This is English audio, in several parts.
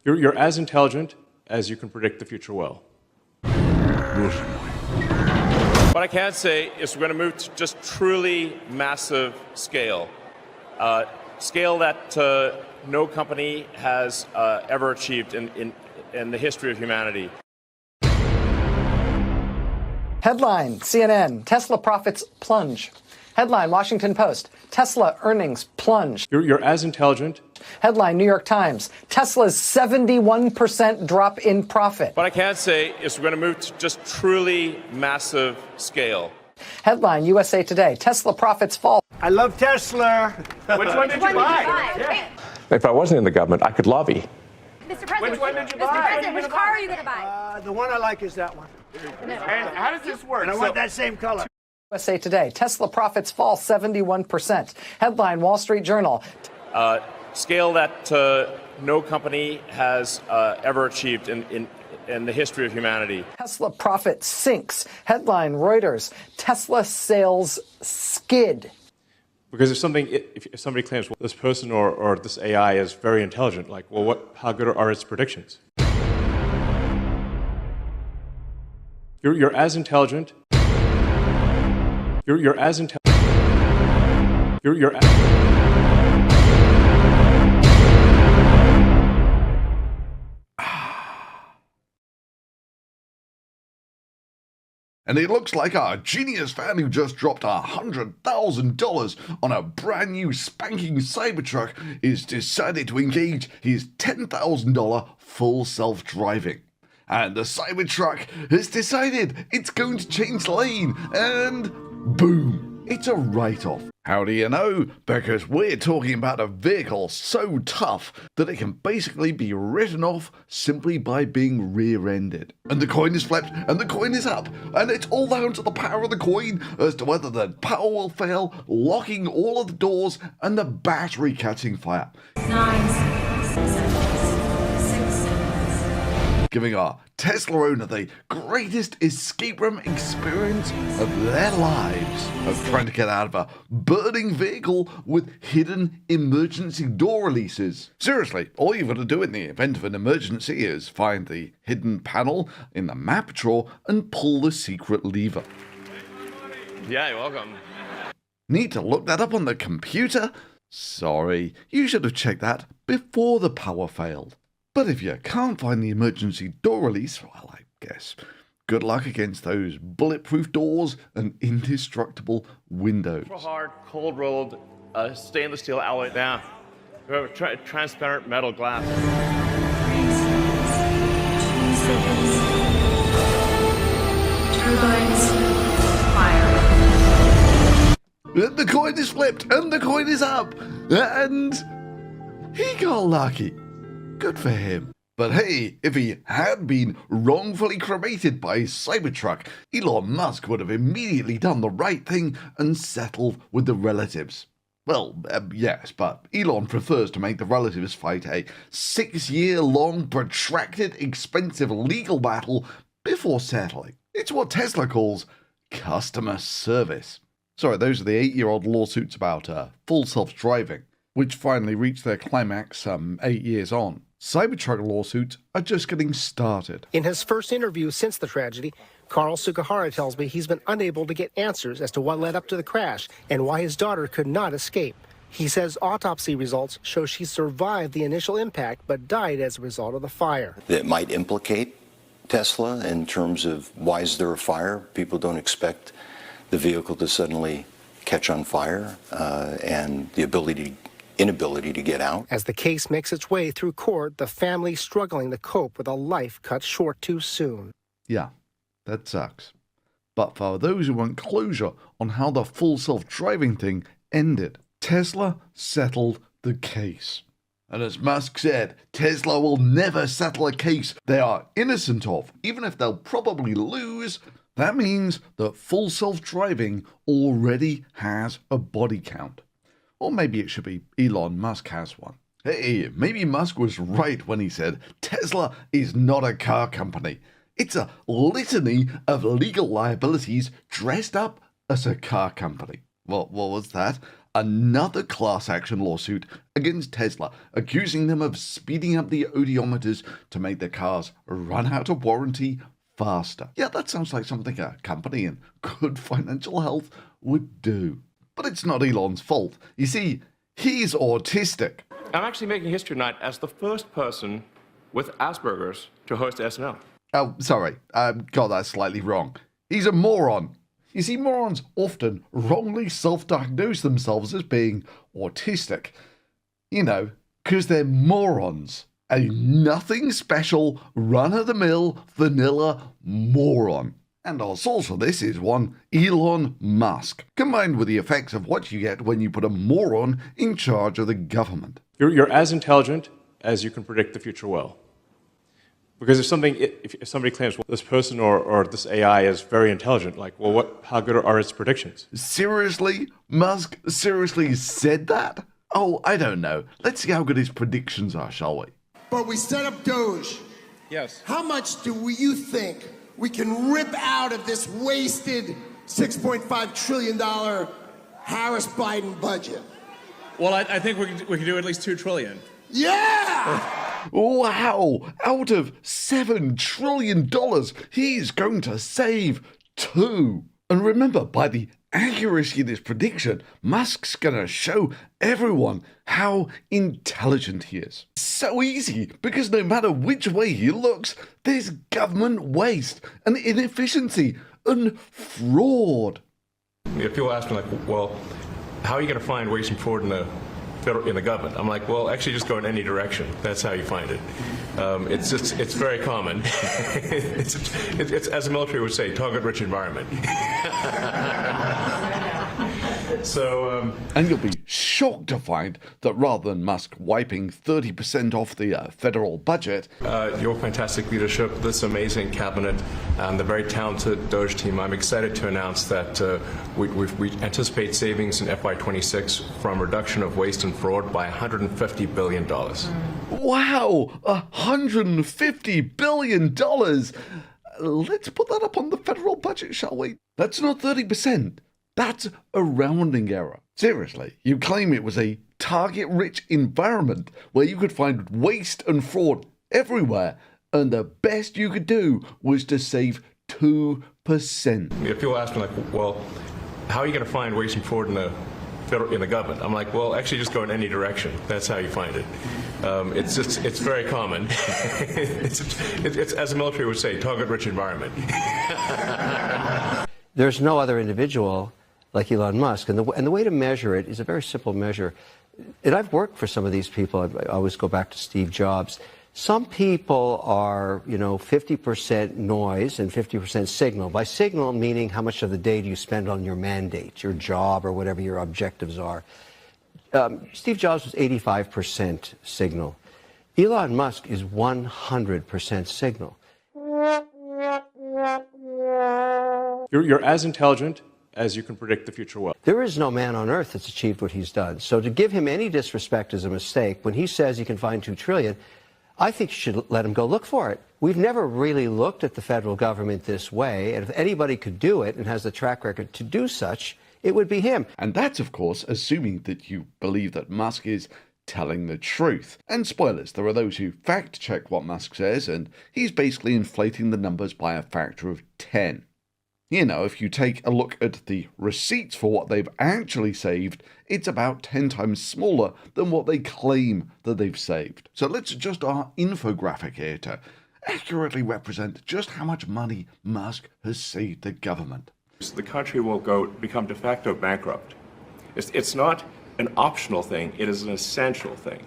You're as intelligent as you can predict the future well. What I can say is we're going to move to just truly massive scale. Scale that no company has ever achieved in the history of humanity. Headline, CNN, Tesla profits plunge. Headline, Washington Post, Tesla earnings plunge. You're as intelligent. Headline, New York Times, Tesla's 71% drop in profit. What I can say is we're going to move to just truly massive scale. Headline, USA Today, Tesla profits fall. I love Tesla. Which one did you buy? Yeah. If I wasn't in the government, I could lobby. Mr. President, Which one did you buy? Mr. President, which car are you going to buy? The one I like is that one. No. And how does this work? And I want that same color. USA Today, Tesla profits fall 71%. Headline, Wall Street Journal. Scale that no company has ever achieved in the history of humanity. Tesla profit sinks. Headline, Reuters, Tesla sales skid. Because if somebody claims, well, this person or this AI is very intelligent, like, well, how good are its predictions? You're as intelligent. You're as intelligent. And it looks like our genius fan who just dropped $100,000 on a brand new spanking Cybertruck is decided to engage his $10,000 full self-driving. And the Cybertruck has decided it's going to change lane, and boom, it's a write-off. How do you know? Because we're talking about a vehicle so tough that it can basically be written off simply by being rear-ended. And the coin is flipped, and the coin is up, and it's all down to the power of the coin as to whether the power will fail, locking all of the doors, and the battery catching fire. 9 seconds, 6 seconds. Giving our Tesla owner the greatest escape room experience of their lives of trying to get out of a burning vehicle with hidden emergency door releases. Seriously, all you've got to do in the event of an emergency is find the hidden panel in the map drawer and pull the secret lever. Yeah, you're welcome. Need to look that up on the computer? Sorry, you should have checked that before the power failed. But if you can't find the emergency door release, well, I guess good luck against those bulletproof doors and indestructible windows. Hard, cold-rolled stainless steel alloy. Yeah, transparent metal glass. 3 seconds. Turbines fire. And the coin is flipped, and the coin is up, and he got lucky. Good for him. But hey, if he had been wrongfully cremated by Cybertruck, Elon Musk would have immediately done the right thing and settled with the relatives. Well, yes, but Elon prefers to make the relatives fight a 6-year-long, protracted, expensive legal battle before settling. It's what Tesla calls customer service. Sorry, those are the 8-year-old lawsuits about full self-driving, which finally reached their climax some 8 years on. Cybertruck lawsuits are just getting started. In his first interview since the tragedy, Carl Sugihara tells me he's been unable to get answers as to what led up to the crash and why his daughter could not escape. He says autopsy results show she survived the initial impact but died as a result of the fire. That might implicate Tesla in terms of why is there a fire? People don't expect the vehicle to suddenly catch on fire and the inability to get out. As the case makes its way through court, the family struggling to cope with a life cut short too soon. Yeah, that sucks. But for those who want closure on how the full self-driving thing ended, Tesla settled the case. And as Musk said, Tesla will never settle a case they are innocent of, even if they'll probably lose. That means that full self-driving already has a body count. Or maybe it should be Elon Musk has one. Hey, maybe Musk was right when he said Tesla is not a car company. It's a litany of legal liabilities dressed up as a car company. What was that? another class action lawsuit against Tesla, accusing them of speeding up the odometers to make their cars run out of warranty faster. Yeah, that sounds like something a company in good financial health would do. But it's not Elon's fault. You see, he's autistic. I'm actually making history tonight as the first person with Asperger's to host SNL. Oh, sorry, I got that slightly wrong. He's a moron. You see, morons often wrongly self-diagnose themselves as being autistic. You know, because they're morons. A nothing special, run-of-the-mill, vanilla moron. And our source for this is one Elon Musk, combined with the effects of what you get when you put a moron in charge of the government. You're as intelligent as you can predict the future well. Because if somebody claims, well, this person or this AI is very intelligent, like, well, how good are its predictions? Seriously? Musk seriously said that? Oh, I don't know. Let's see how good his predictions are, shall we? But we set up Doge. Yes. How much do you think we can rip out of this wasted $6.5 trillion Harris-Biden budget? Well, I think we can do at least $2 trillion. Yeah! Wow! Out of $7 trillion, he's going to save 2. And remember, by the accuracy of this prediction, Musk's gonna show everyone how intelligent he is. So easy, because no matter which way he looks, there's government waste and inefficiency and fraud. If people ask me, like, well, how are you going to find waste and fraud in the government? I'm like, well, actually just go in any direction. That's how you find it. It's very common. it's, as the military would say, target-rich environment. So, and you'll be shocked to find that rather than Musk wiping 30% off the federal budget, your fantastic leadership, this amazing cabinet, and the very talented Doge team, I'm excited to announce that we anticipate savings in FY26 from reduction of waste and fraud by $150 billion. Wow, $150 billion. Let's put that up on the federal budget, shall we? That's not 30%. That's a rounding error. Seriously, you claim it was a target-rich environment where you could find waste and fraud everywhere, and the best you could do was to save 2%. If people ask me, like, well, how are you going to find waste and fraud in the government? I'm like, well, actually just go in any direction. That's how you find it. It's very common. it's, as the military would say, target-rich environment. There's no other individual like Elon Musk, and the way to measure it is a very simple measure. And I've worked for some of these people. I always go back to Steve Jobs. Some people are, 50% noise and 50% signal. By signal, meaning how much of the day do you spend on your mandate, your job, or whatever your objectives are. Steve Jobs was 85% signal. Elon Musk is 100% signal. You're as intelligent as you can predict the future well. There is no man on earth that's achieved what he's done. So to give him any disrespect is a mistake. When he says he can find $2 trillion, I think you should let him go look for it. We've never really looked at the federal government this way, and if anybody could do it and has the track record to do such, it would be him. And that's, of course, assuming that you believe that Musk is telling the truth. And spoilers, there are those who fact-check what Musk says, and he's basically inflating the numbers by a factor of 10. If you take a look at the receipts for what they've actually saved, it's about 10 times smaller than what they claim that they've saved. So let's adjust our infographic here to accurately represent just how much money Musk has saved the government. The country will become de facto bankrupt. It's not an optional thing, it is an essential thing.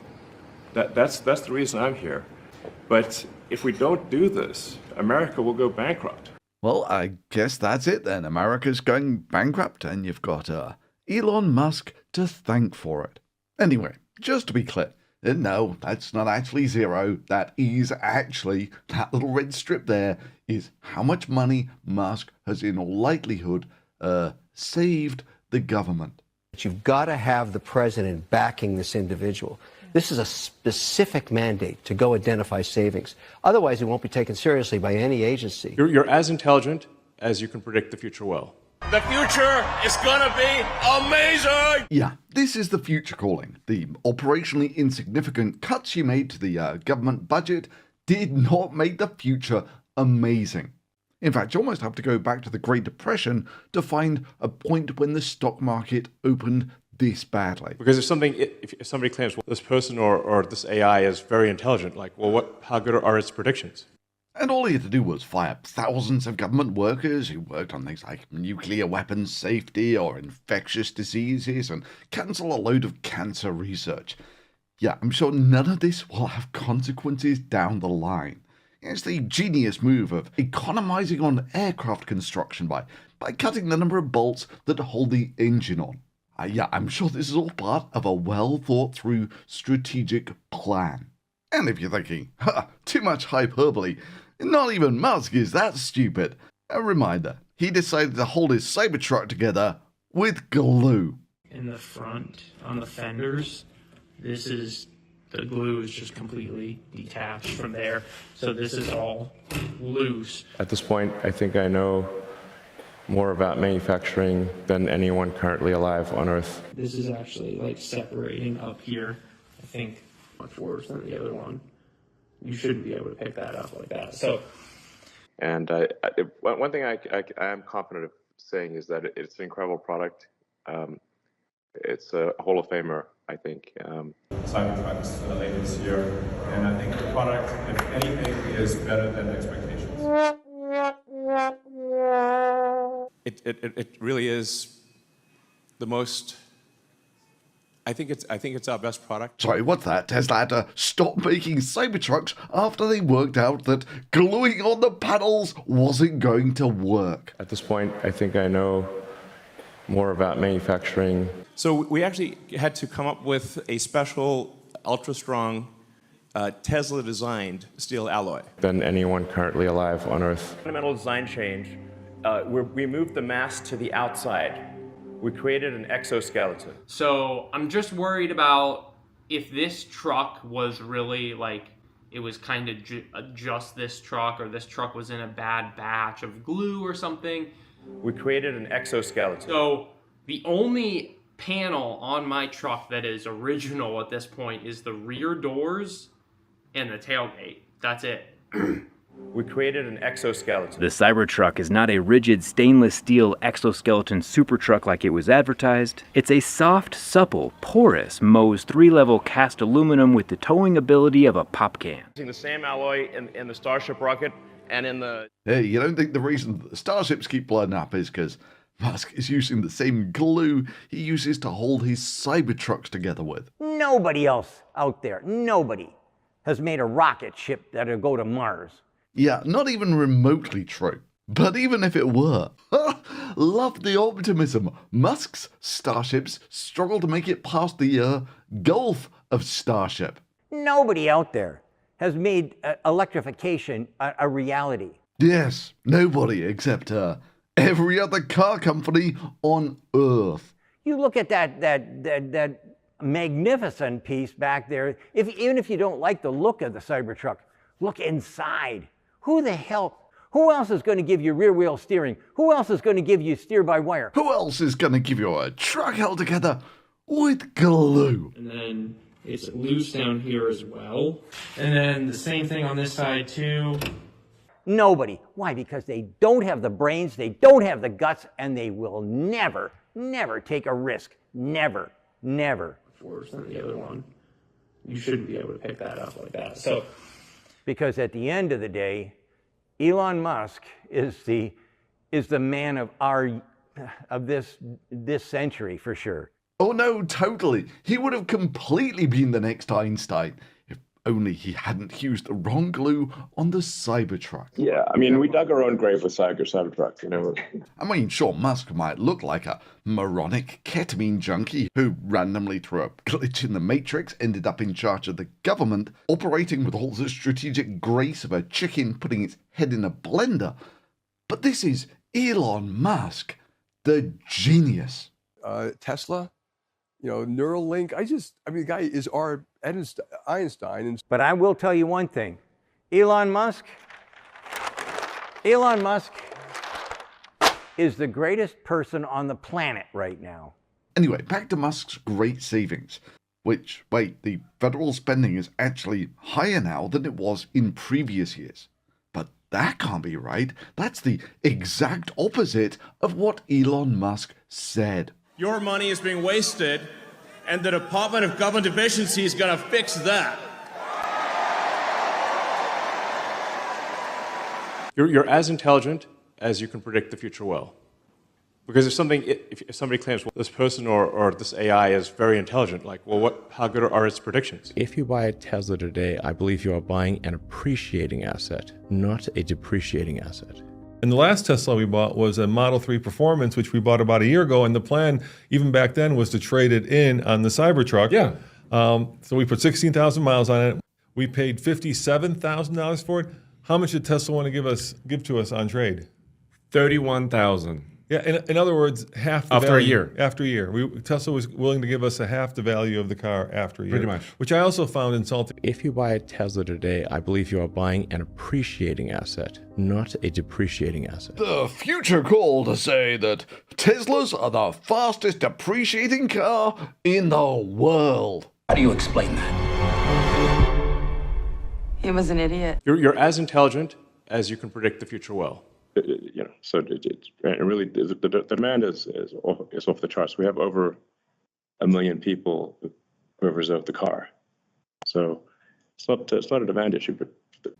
That's the reason I'm here. But if we don't do this, America will go bankrupt. Well, I guess that's it then. America's going bankrupt, and you've got Elon Musk to thank for it. Anyway, just to be clear, no, that's not actually zero. That is actually, that little red strip there is how much money Musk has in all likelihood saved the government. But you've got to have the president backing this individual. This is a specific mandate to go identify savings. Otherwise, it won't be taken seriously by any agency. You're as intelligent as you can predict the future well. The future is gonna be amazing! Yeah, this is the future calling. The operationally insignificant cuts you made to the government budget did not make the future amazing. In fact, you almost have to go back to the Great Depression to find a point when the stock market opened this badly. Because if somebody claims, well, this person or this AI is very intelligent, like, well, how good are its predictions? And all he had to do was fire thousands of government workers who worked on things like nuclear weapons safety or infectious diseases and cancel a load of cancer research. Yeah, I'm sure none of this will have consequences down the line. It's the genius move of economizing on aircraft construction by cutting the number of bolts that hold the engine on. Yeah, I'm sure this is all part of a well thought through strategic plan. And if you're thinking, too much hyperbole, not even Musk is that stupid. A reminder, he decided to hold his Cybertruck together with glue. In the front, on the fenders, the glue is just completely detached from there. So this is all loose. At this point, I think I know more about manufacturing than anyone currently alive on Earth. This is actually like separating up here, I think, much worse than the other one. You shouldn't be able to pick that up like that. So, and one thing I am confident of saying is that it's an incredible product. It's a Hall of Famer, I think. Cybertrucks later this year, and I think the product, if anything, is better than expectations. It really is the most. I think it's our best product. Sorry, what's that? Tesla had to stop making Cybertrucks after they worked out that gluing on the panels wasn't going to work. At this point, I think I know more about manufacturing. So we actually had to come up with a special, ultra-strong, Tesla-designed steel alloy. Than anyone currently alive on Earth. Fundamental design change, we moved the mass to the outside. We created an exoskeleton. So I'm just worried about if this truck was really like, it was kind of just this truck, or this truck was in a bad batch of glue or something. We created an exoskeleton. So the only panel on my truck that is original at this point is the rear doors and the tailgate. That's it. We created an exoskeleton. The Cybertruck is not a rigid stainless steel exoskeleton supertruck like it was advertised. It's a soft, supple, porous Mohs 3-level cast aluminum with the towing ability of a pop can. Using the same alloy in the Starship rocket and in the... Hey, you don't think the reason the starships keep blowing up is because Musk is using the same glue he uses to hold his Cybertrucks together with? Nobody else out there, nobody, has made a rocket ship that'll go to Mars. Yeah, not even remotely true. But even if it were, love the optimism. Musk's starships struggle to make it past the Gulf of Starship. Nobody out there has made electrification a reality. Yes, nobody except every other car company on Earth. You look at that magnificent piece back there, even if you don't like the look of the Cybertruck, look inside. Who else is going to give you rear wheel steering? Who else is going to give you steer by wire? Who else is going to give you a truck held together with glue? And then it's loose down here as well. And then the same thing on this side too. Nobody. Why? Because they don't have the brains, they don't have the guts, and they will never, never take a risk. Never, never. Worse than the other one. You shouldn't be able to pick that up like that. So, because at the end of the day, Elon Musk is the man of this century for sure. Oh no, totally. He would have completely been the next Einstein if only he hadn't used the wrong glue on the Cybertruck. Yeah, I mean, we dug our own grave with Cybertrucks, you know. I mean, sure, Musk might look like a moronic ketamine junkie who randomly through a glitch in the Matrix ended up in charge of the government, operating with all the strategic grace of a chicken putting its head in a blender. But this is Elon Musk, the genius. Tesla, Neuralink. The guy is our Einstein. But I will tell you one thing. Elon Musk is the greatest person on the planet right now. Anyway, back to Musk's great savings. Which, wait, the federal spending is actually higher now than it was in previous years. But that can't be right. That's the exact opposite of what Elon Musk said. Your money is being wasted, and the Department of Government Efficiency is going to fix that. You're as intelligent as you can predict the future well. Because if somebody claims, well, this person or this AI is very intelligent, like, well, how good are its predictions? If you buy a Tesla today, I believe you are buying an appreciating asset, not a depreciating asset. And the last Tesla we bought was a Model 3 Performance, which we bought about a year ago, and the plan, even back then, was to trade it in on the Cybertruck. Yeah. So we put 16,000 miles on it. We paid $57,000 for it. How much did Tesla want to give to us on trade? $31,000. Yeah, in other words, half the After value. a year. After a year. Tesla was willing to give us a half the value of the car after a year. Pretty much. Which I also found insulting. If you buy a Tesla today, I believe you are buying an appreciating asset, not a depreciating asset. The future call to say that Teslas are the fastest depreciating car in the world. How do you explain that? He was an idiot. You're as intelligent as you can predict the future well. So really the demand is off the charts. We have over 1 million people who have reserved the car. So it's not a demand issue, but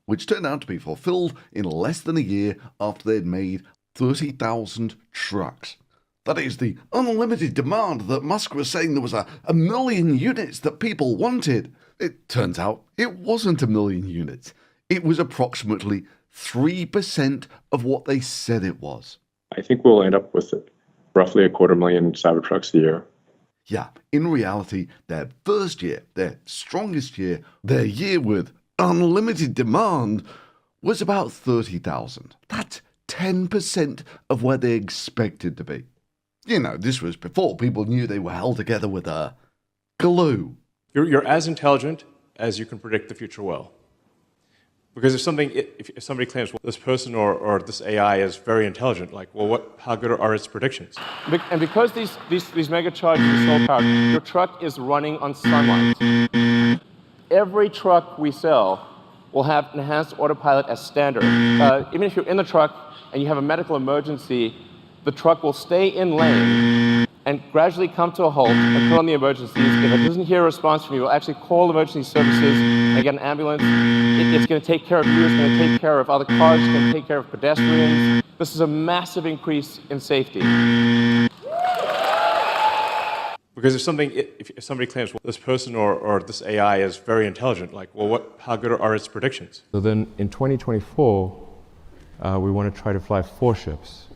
which turned out to be fulfilled in less than a year after they'd made 30,000 trucks. That is the unlimited demand that Musk was saying there was a million units that people wanted. It turns out it wasn't 1 million units. It was approximately 3% of what they said it was. I think we'll end up with roughly 250,000 Cybertrucks a year. Yeah, in reality, their first year, their strongest year, their year with unlimited demand was about 30,000. That's 10% of where they expected to be. You know, this was before people knew they were held together with glue. You're as intelligent as you can predict the future well. Because if somebody claims, well, this person or this AI is very intelligent, like, well, how good are its predictions? And because these mega chargers are solar powered, your truck is running on sunlight. Every truck we sell will have enhanced autopilot as standard. Even if you're in the truck and you have a medical emergency, the truck will stay in lane and gradually come to a halt and put on the emergencies. If it doesn't hear a response from you, we'll actually call emergency services and get an ambulance. It's going to take care of you. It's going to take care of other cars. It's going to take care of pedestrians. This is a massive increase in safety. Because if somebody claims, well, this person or this AI is very intelligent, like, well, how good are its predictions? So then in 2024, we want to try to fly 4 ships,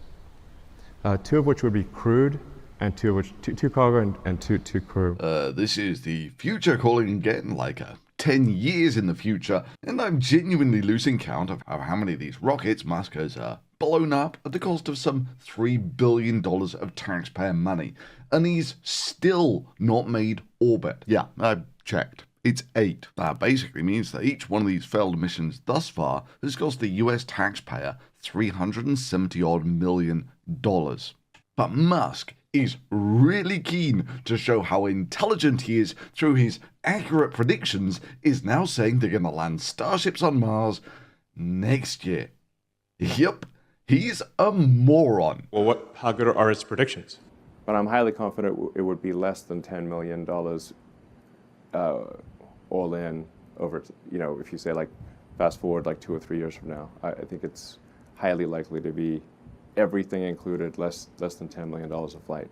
2 of which would be crewed, and 2 of which, two cargo and two crew. This is the future calling again, like 10 years in the future, and I'm genuinely losing count of how many of these rockets Musk has blown up at the cost of some $3 billion of taxpayer money, and he's still not made orbit. Yeah, I've checked. It's 8. That basically means that each one of these failed missions thus far has cost the US taxpayer $370-odd million. But Musk is really keen to show how intelligent he is through his accurate predictions, is now saying they're going to land starships on Mars next year. Yep, he's a moron. Well, how good are its predictions? But I'm highly confident it would be less than $10 million all in over, if you say like fast forward like 2 or 3 years from now. I think it's highly likely to be everything included less than $10 million a flight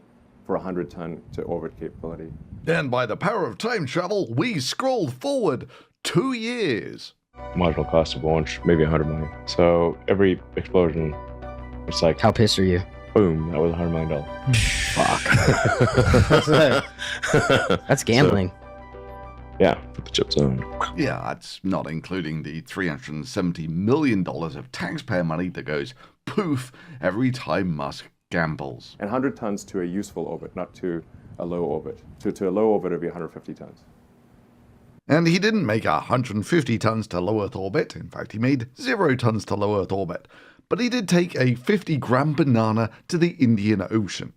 for 100-ton to orbit capability. And by the power of time travel, we scrolled forward 2 years. Marginal cost of launch, maybe $100 million. So every explosion, it's like, how pissed are you? Boom, that was $100 million. Fuck. That's gambling. So, yeah, put the chips on. Yeah, that's not including the $370 million of taxpayer money that goes poof every time Musk gambles. And 100 tons to a useful orbit, not to a low orbit. To a low orbit, it would be 150 tons. And he didn't make 150 tons to low Earth orbit. In fact, he made 0 tons to low Earth orbit. but he did take a 50-gram banana to the Indian Ocean.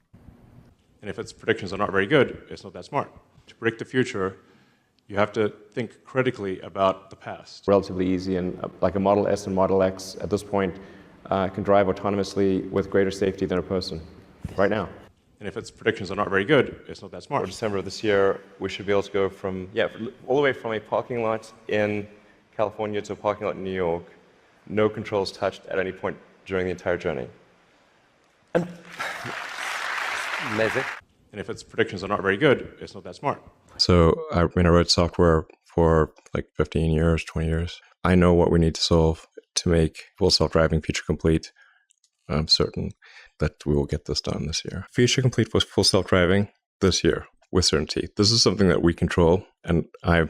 And if its predictions are not very good, it's not that smart. To predict the future, you have to think critically about the past. Relatively easy, and like a Model S and Model X at this point can drive autonomously with greater safety than a person right now. And if its predictions are not very good, it's not that smart. For December of this year, we should be able to go from, all the way from a parking lot in California to a parking lot in New York, no controls touched at any point during the entire journey. And if its predictions are not very good, it's not that smart. So, I wrote software for like 15 years, 20 years. I know what we need to solve to make full self-driving feature complete. I'm certain that we will get this done this year. Feature complete for full self-driving this year with certainty. This is something that we control, and I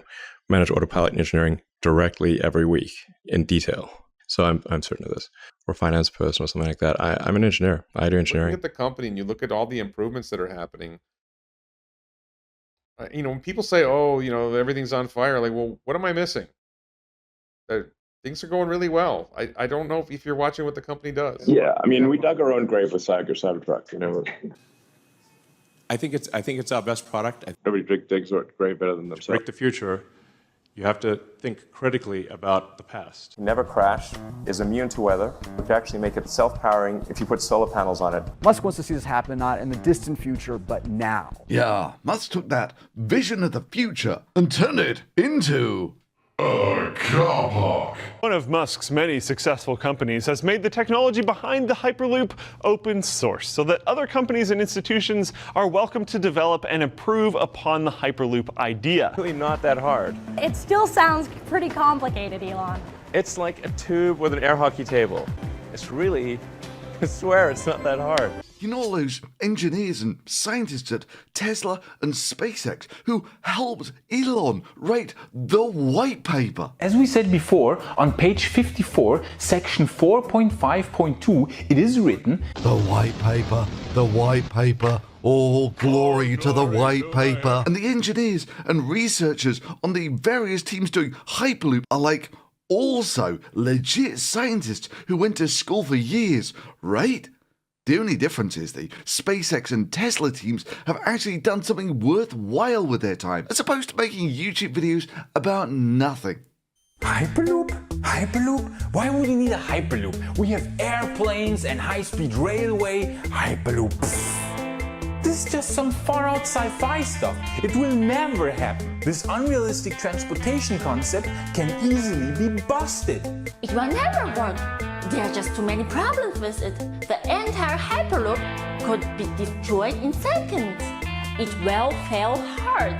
manage autopilot engineering directly every week in detail. So I'm certain of this. Or a finance person or something like that. I'm an engineer. I do engineering. You look at the company and you look at all the improvements that are happening. When people say, "Oh, everything's on fire," like, well, what am I missing? Things are going really well. I don't know if you're watching what the company does. Yeah, we dug our own grave with cybertruck. I think it's our best product. Everybody digs their grave better than themselves. To predict the future, you have to think critically about the past. Never crash, is immune to weather, which actually make it self-powering if you put solar panels on it. Musk wants to see this happen not in the distant future, but now. Yeah, Musk took that vision of the future and turned it into a car park. One of Musk's many successful companies has made the technology behind the Hyperloop open source so that other companies and institutions are welcome to develop and improve upon the Hyperloop idea. Really not that hard. It still sounds pretty complicated, Elon. It's like a tube with an air hockey table. It's really, I swear, it's not that hard. You know all those engineers and scientists at Tesla and SpaceX who helped Elon write the white paper? As we said before, on page 54, section 4.5.2, it is written, The white paper, all glory to the white paper. And the engineers and researchers on the various teams doing Hyperloop are like also legit scientists who went to school for years, right? The only difference is the SpaceX and Tesla teams have actually done something worthwhile with their time, as opposed to making YouTube videos about nothing. Hyperloop? Hyperloop? Why would you need a Hyperloop? We have airplanes and high-speed railway. Hyperloop. This is just some far-out sci-fi stuff. It will never happen. This unrealistic transportation concept can easily be busted. It will never work. There are just too many problems with it. The entire Hyperloop could be destroyed in seconds. It will fail hard.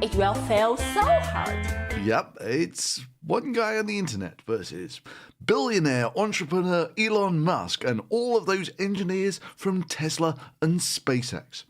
It will fail so hard. Yep, it's one guy on the internet versus billionaire entrepreneur Elon Musk and all of those engineers from Tesla and SpaceX.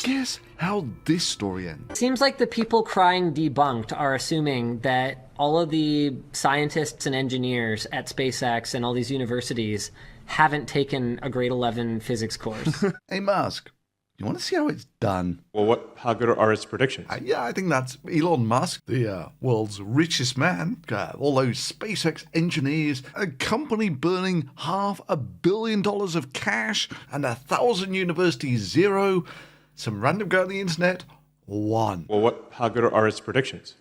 Guess how this story ends. Seems like the people crying debunked are assuming that all of the scientists and engineers at SpaceX and all these universities haven't taken a grade 11 physics course. Hey Musk, you want to see how it's done? Well, how good are its predictions? Yeah, I think that's Elon Musk, the world's richest man. All those SpaceX engineers, a company burning $500 million of cash, and 1,000 universities zero. Some random guy on the internet, one. Well, how good are its predictions?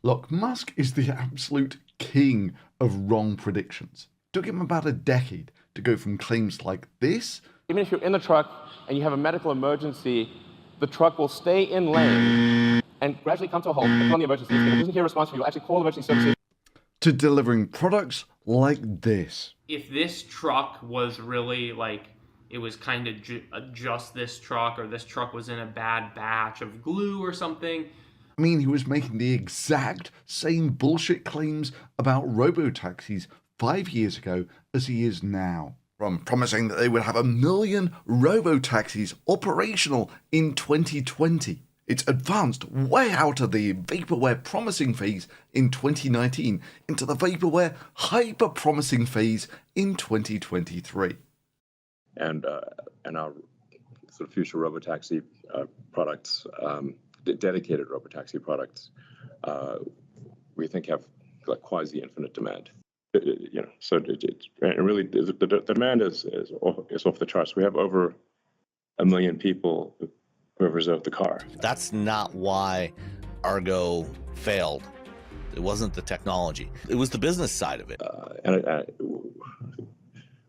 Look, Musk is the absolute king of wrong predictions. Took him about a decade to go from claims like this. Even if you're in the truck and you have a medical emergency, the truck will stay in lane and gradually come to a halt on the emergency. If it doesn't hear a response from you, actually call emergency services. To delivering products like this. If this truck was really like, it was kind of just this truck, or this truck was in a bad batch of glue or something. I mean, he was making the exact same bullshit claims about robotaxis 5 years ago as he is now. From promising that they would have 1 million robotaxis operational in 2020. It's advanced way out of the vaporware promising phase in 2019 into the vaporware hyper promising phase in 2023. And our sort of future robotaxi products, dedicated robotaxi products, we think have like quasi-infinite demand. So really the demand is off the charts. We have over 1 million people who have reserved the car. That's not why Argo failed. It wasn't the technology. It was the business side of it.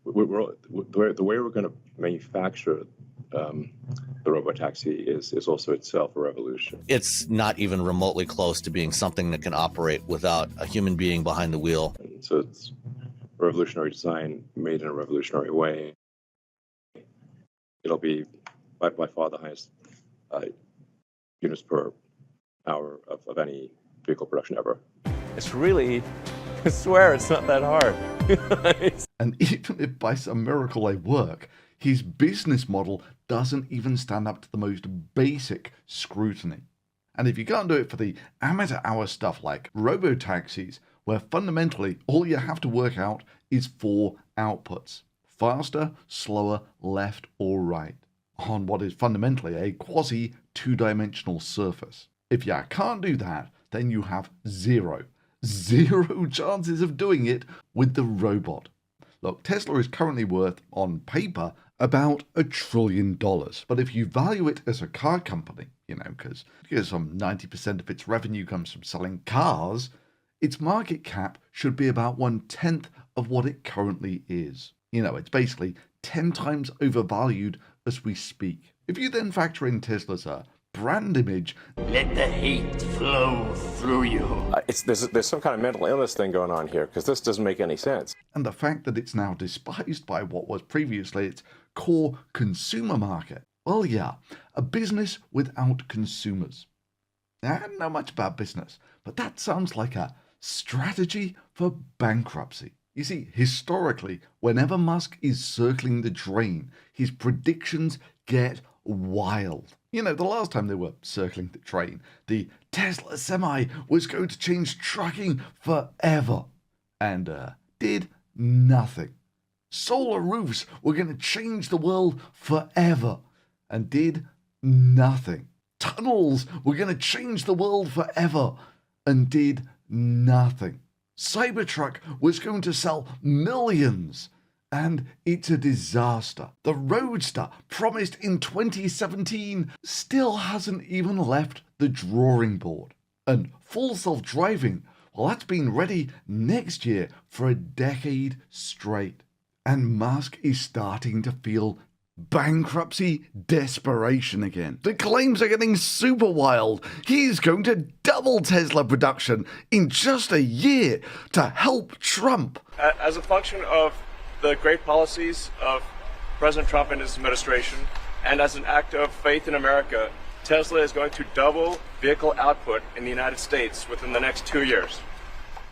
The way we're going to manufacture the robotaxi is also itself a revolution. It's not even remotely close to being something that can operate without a human being behind the wheel. So it's revolutionary design made in a revolutionary way. It'll be by far the highest units per hour of any vehicle production ever. It's really, I swear it's not that hard. And even if by some miracle they work, his business model doesn't even stand up to the most basic scrutiny. And if you can't do it for the amateur hour stuff like robotaxis, where fundamentally all you have to work out is 4 outputs: faster, slower, left or right, on what is fundamentally a quasi 2-dimensional surface. If you can't do that, then you have zero chances of doing it with the robot. Look, Tesla is currently worth, on paper, about $1 trillion. But if you value it as a car company, because some 90% of its revenue comes from selling cars, its market cap should be about 1/10 of what it currently is. It's basically 10 times overvalued as we speak. If you then factor in Tesla's brand image, let the hate flow through you. There's some kind of mental illness thing going on here, because this doesn't make any sense. And the fact that it's now despised by what was previously its core consumer market. Well, yeah, a business without consumers. I don't know much about business, but that sounds like a strategy for bankruptcy. You see, historically, whenever Musk is circling the drain, his predictions get wild. The last time they were circling the train, the Tesla Semi was going to change trucking forever, and did nothing. Solar roofs were going to change the world forever, and did nothing. Tunnels were going to change the world forever, and did nothing. Cybertruck was going to sell millions, and it's a disaster. The Roadster, promised in 2017, still hasn't even left the drawing board. And full self-driving, well, that's been ready next year for a decade straight. And Musk is starting to feel bankruptcy desperation again. The claims are getting super wild. He's going to double Tesla production in just a year to help Trump. As a function of the great policies of President Trump and his administration, and as an act of faith in America, Tesla is going to double vehicle output in the United States within the next 2 years.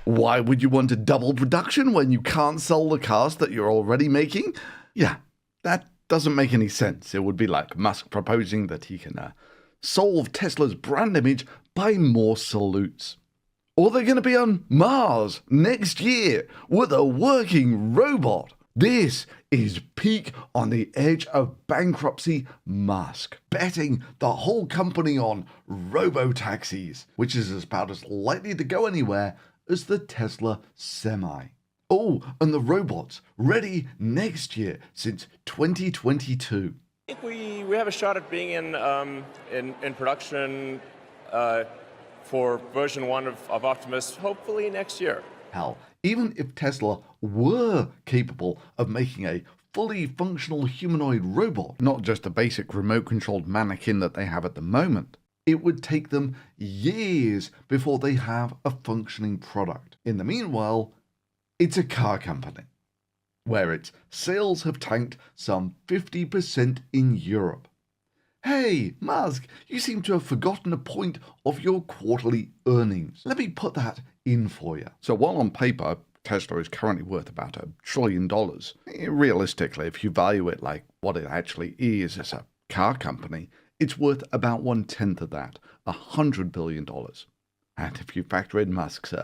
Why would you want to double production when you can't sell the cars that you're already making? Yeah, that doesn't make any sense. It would be like Musk proposing that he can solve Tesla's brand image by more salutes. Or they're going to be on Mars next year with a working robot. This is peak on the edge of bankruptcy Musk, betting the whole company on robotaxis, which is about as likely to go anywhere as the Tesla Semi. Oh, and the robots ready next year since 2022. I think we have a shot at being in production for version 1 of Optimus, hopefully next year. Hell, even if Tesla were capable of making a fully functional humanoid robot, not just a basic remote-controlled mannequin that they have at the moment, it would take them years before they have a functioning product. In the meanwhile, it's a car company, where its sales have tanked some 50% in Europe. Hey, Musk, you seem to have forgotten a point of your quarterly earnings. Let me put that in for you. So while on paper, Tesla is currently worth about $1 trillion, realistically, if you value it like what it actually is as a car company, it's worth about 1/10 of that, $100 billion. And if you factor in Musk's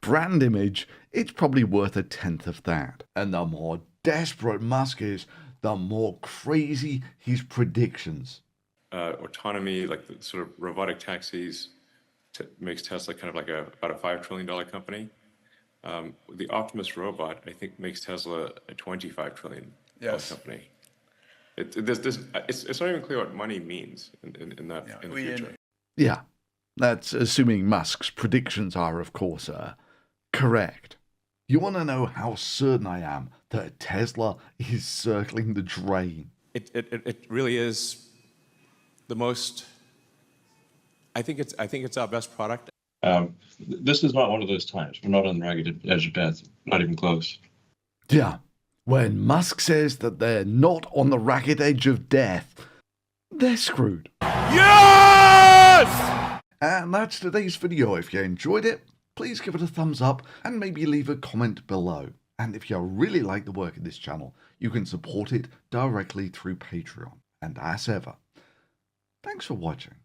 brand image, it's probably worth 1/10 of that. And the more desperate Musk is, the more crazy his predictions. Autonomy, like the sort of robotic taxis, makes Tesla kind of like about a $5 trillion company. The Optimus robot, I think, makes Tesla a $25 trillion company. It's not even clear what money means in the future. Yeah, that's assuming Musk's predictions are, of course, correct. You want to know how certain I am that Tesla is circling the drain? It really is the most. I think it's our best product. This is not one of those times. We're not on the ragged edge of death. Not even close. Yeah, when Musk says that they're not on the ragged edge of death, they're screwed. Yes! And that's today's video. If you enjoyed it, please give it a thumbs up and maybe leave a comment below. And if you really like the work of this channel, you can support it directly through Patreon. And as ever, thanks for watching.